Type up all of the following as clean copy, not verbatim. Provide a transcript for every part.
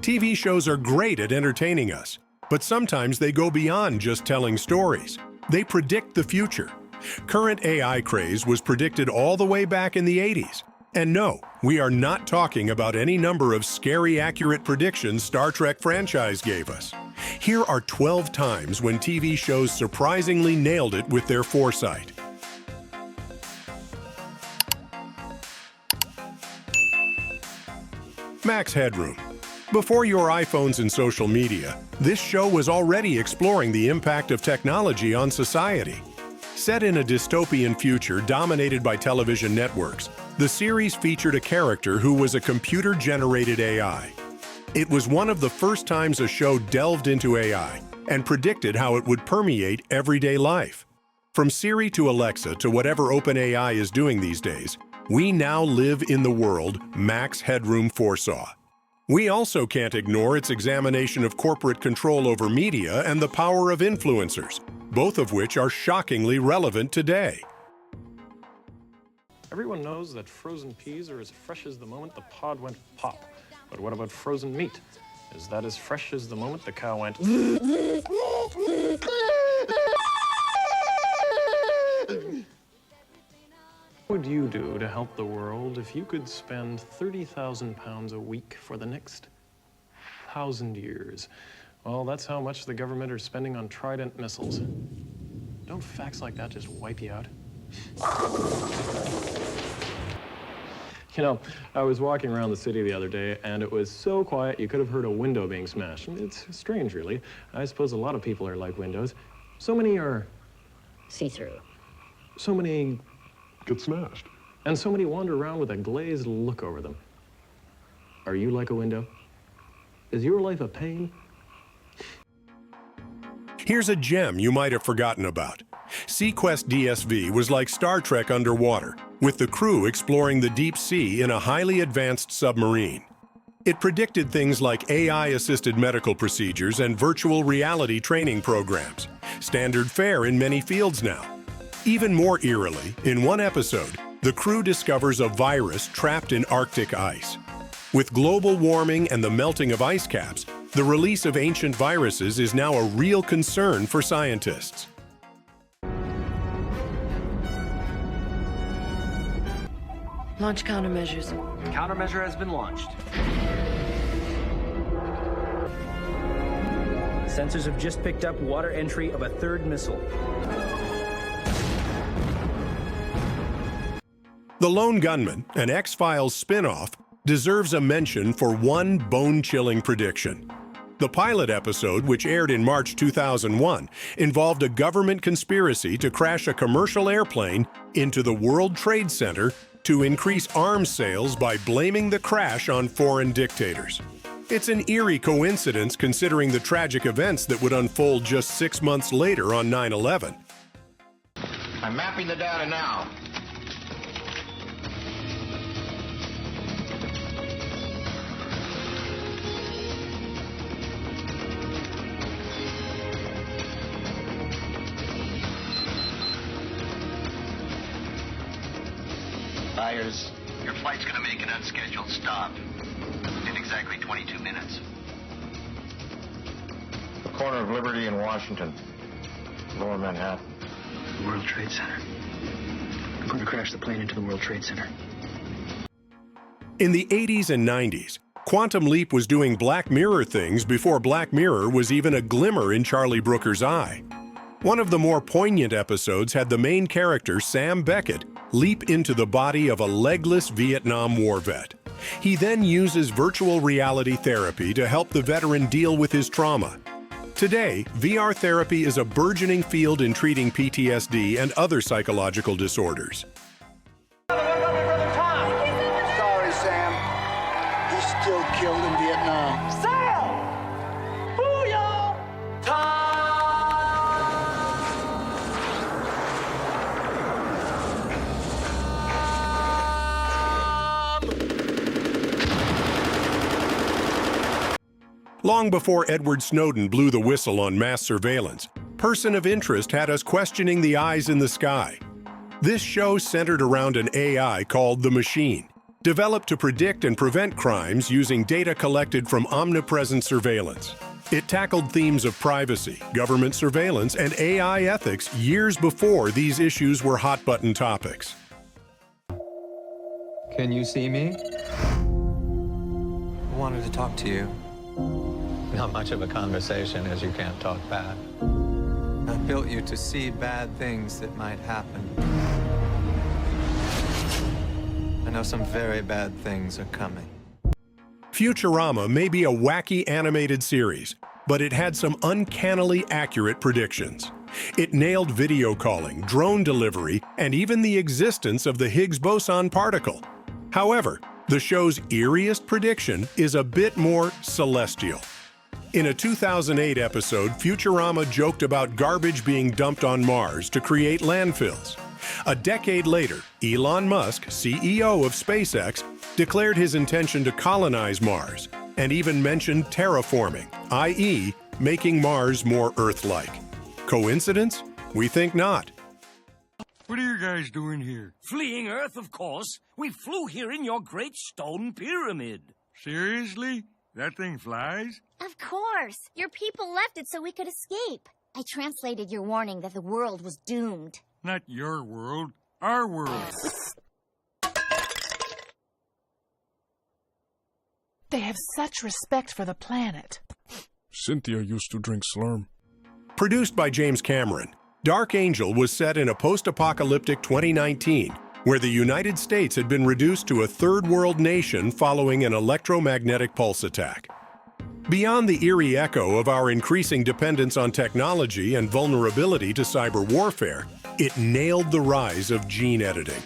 TV shows are great at entertaining us, but sometimes they go beyond just telling stories. They predict the future. Current AI craze was predicted all the way back in the 80s. And no, we are not talking about any number of scary accurate predictions Star Trek franchise gave us. Here are 12 times when TV shows surprisingly nailed it with their foresight. Max Headroom. Before your iPhones and social media, this show was already exploring the impact of technology on society. Set in a dystopian future dominated by television networks, the series featured a character who was a computer-generated AI. It was one of the first times a show delved into AI and predicted how it would permeate everyday life. From Siri to Alexa to whatever OpenAI is doing these days, we now live in the world Max Headroom foresaw. We also can't ignore its examination of corporate control over media and the power of influencers, both of which are shockingly relevant today. Everyone knows that frozen peas are as fresh as the moment the pod went pop. But what about frozen meat? Is that as fresh as the moment the cow went? What would you do to help the world if you could spend 30,000 pounds a week for the next 1,000 years? Well, that's how much the government are spending on Trident missiles. Don't facts like that just wipe you out? You know, I was walking around the city the other day, and it was so quiet you could have heard a window being smashed. It's strange, really. I suppose a lot of people are like windows. So many are... see-through. So many... get smashed. And so many wander around with a glazed look over them. Are you like a window? Is your life a pain? Here's a gem you might have forgotten about. SeaQuest DSV was like Star Trek underwater, with the crew exploring the deep sea in a highly advanced submarine. It predicted things like AI-assisted medical procedures and virtual reality training programs, standard fare in many fields now. Even more eerily, in one episode, the crew discovers a virus trapped in Arctic ice. With global warming and the melting of ice caps, the release of ancient viruses is now a real concern for scientists. Launch countermeasures. Countermeasure has been launched. Sensors have just picked up water entry of a third missile. The Lone Gunmen, an X-Files spin-off, deserves a mention for one bone-chilling prediction. The pilot episode, which aired in March 2001, involved a government conspiracy to crash a commercial airplane into the World Trade Center to increase arms sales by blaming the crash on foreign dictators. It's an eerie coincidence considering the tragic events that would unfold just 6 months later on 9/11. I'm mapping the data now. Byers, your flight's gonna make an unscheduled stop in exactly 22 minutes. The corner of Liberty and Washington, Lower Manhattan. World Trade Center. I'm going to crash the plane into the World Trade Center. In the 80s and 90s, Quantum Leap was doing Black Mirror things before Black Mirror was even a glimmer in Charlie Brooker's eye. One of the more poignant episodes had the main character, Sam Beckett, leap into the body of a legless Vietnam War vet. He then uses virtual reality therapy to help the veteran deal with his trauma. Today, VR therapy is a burgeoning field in treating PTSD and other psychological disorders. Sorry, Sam. He's still killed in Vietnam. Sam! Booyah! Long before Edward Snowden blew the whistle on mass surveillance, Person of Interest had us questioning the eyes in the sky. This show centered around an AI called The Machine. developed to predict and prevent crimes using data collected from omnipresent surveillance. It tackled themes of privacy, government surveillance, and AI ethics years before these issues were hot-button topics. Can you see me? I wanted to talk to you. Not much of a conversation, as you can't talk back. I built you to see bad things that might happen. I know some very bad things are coming. Futurama may be a wacky animated series, but it had some uncannily accurate predictions. It nailed video calling, drone delivery, and even the existence of the Higgs boson particle. However, the show's eeriest prediction is a bit more celestial. In a 2008 episode, Futurama joked about garbage being dumped on Mars to create landfills. A decade later, Elon Musk, CEO of SpaceX, declared his intention to colonize Mars, and even mentioned terraforming, i.e., making Mars more Earth-like. Coincidence? We think not. What are you guys doing here? Fleeing Earth, of course. We flew here in your great stone pyramid. Seriously? That thing flies? Of course. Your people left it so we could escape. I translated your warning that the world was doomed. Not your world, our world. They have such respect for the planet. Cynthia used to drink Slurm. Produced by James Cameron, Dark Angel was set in a post-apocalyptic 2019, where the United States had been reduced to a third-world nation following an electromagnetic pulse attack. Beyond the eerie echo of our increasing dependence on technology and vulnerability to cyber warfare, it nailed the rise of gene editing.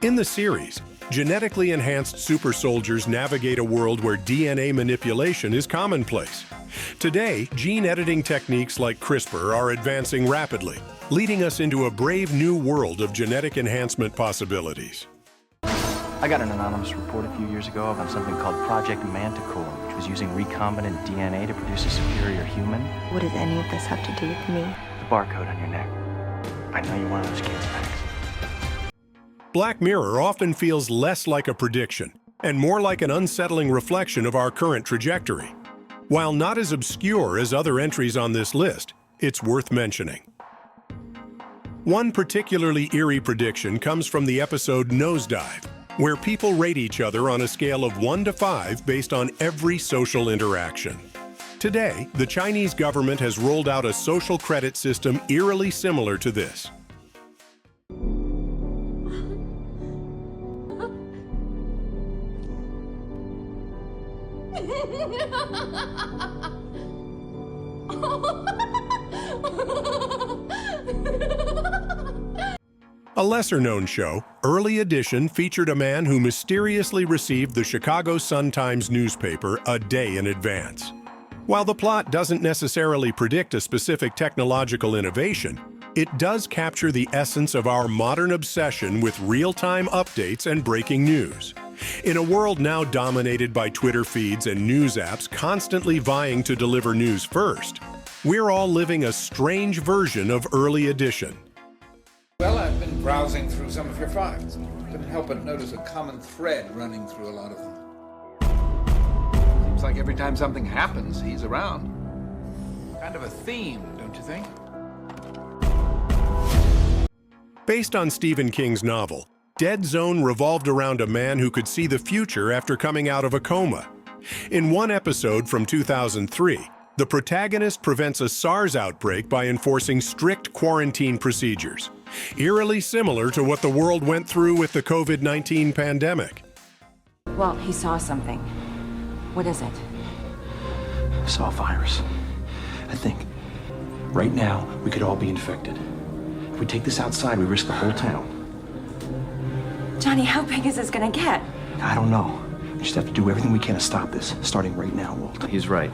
In the series, genetically enhanced super soldiers navigate a world where DNA manipulation is commonplace. Today, gene editing techniques like CRISPR are advancing rapidly, leading us into a brave new world of genetic enhancement possibilities. I got an anonymous report a few years ago on something called Project Manticore, which was using recombinant DNA to produce a superior human. What does any of this have to do with me? The barcode on your neck. I know you're one of those kids, Max. Black Mirror often feels less like a prediction and more like an unsettling reflection of our current trajectory. While not as obscure as other entries on this list, it's worth mentioning. One particularly eerie prediction comes from the episode Nosedive, where people rate each other on a scale of 1 to 5 based on every social interaction. Today, the Chinese government has rolled out a social credit system eerily similar to this. A lesser-known show, Early Edition, featured a man who mysteriously received the Chicago Sun-Times newspaper a day in advance. While the plot doesn't necessarily predict a specific technological innovation, it does capture the essence of our modern obsession with real-time updates and breaking news. In a world now dominated by Twitter feeds and news apps constantly vying to deliver news first, we're all living a strange version of Early Edition. Well, I've been browsing through some of your files. Couldn't help but notice a common thread running through a lot of them. Seems like every time something happens, he's around. Kind of a theme, don't you think? Based on Stephen King's novel, Dead Zone revolved around a man who could see the future after coming out of a coma. In one episode from 2003, the protagonist prevents a SARS outbreak by enforcing strict quarantine procedures, eerily similar to what the world went through with the COVID-19 pandemic. Well, he saw something. What is it? I saw a virus. I think right now we could all be infected. If we take this outside, we risk the whole town. Johnny, how big is this gonna get? I don't know. We just have to do everything we can to stop this, starting right now, Walt. He's right.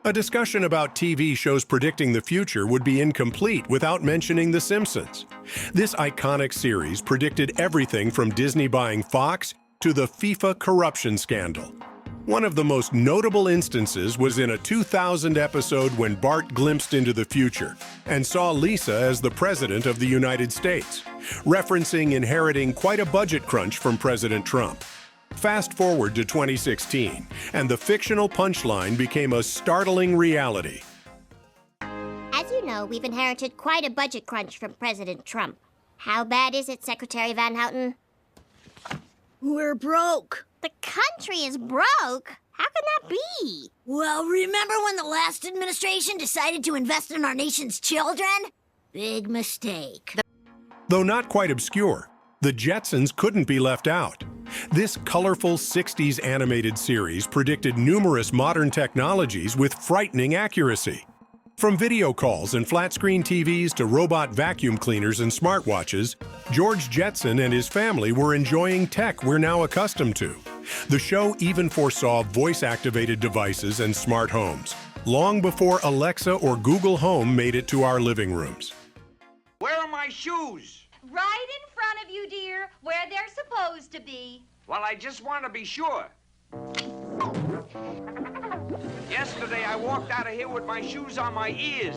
A discussion about TV shows predicting the future would be incomplete without mentioning The Simpsons. This iconic series predicted everything from Disney buying Fox to the FIFA corruption scandal. One of the most notable instances was in a 2000 episode when Bart glimpsed into the future and saw Lisa as the President of the United States, referencing inheriting quite a budget crunch from President Trump. Fast forward to 2016, and the fictional punchline became a startling reality. As you know, we've inherited quite a budget crunch from President Trump. How bad is it, Secretary Van Houten? We're broke. The country is broke? How can that be? Well, remember when the last administration decided to invest in our nation's children? Big mistake. Though not quite obscure, the Jetsons couldn't be left out. This colorful 60s animated series predicted numerous modern technologies with frightening accuracy. From video calls and flat-screen TVs to robot vacuum cleaners and smartwatches, George Jetson and his family were enjoying tech we're now accustomed to. The show even foresaw voice-activated devices and smart homes, long before Alexa or Google Home made it to our living rooms. Where are my shoes? Right in front of you, dear, where they're supposed to be. Well, I just want to be sure. Yesterday, I walked out of here with my shoes on my ears.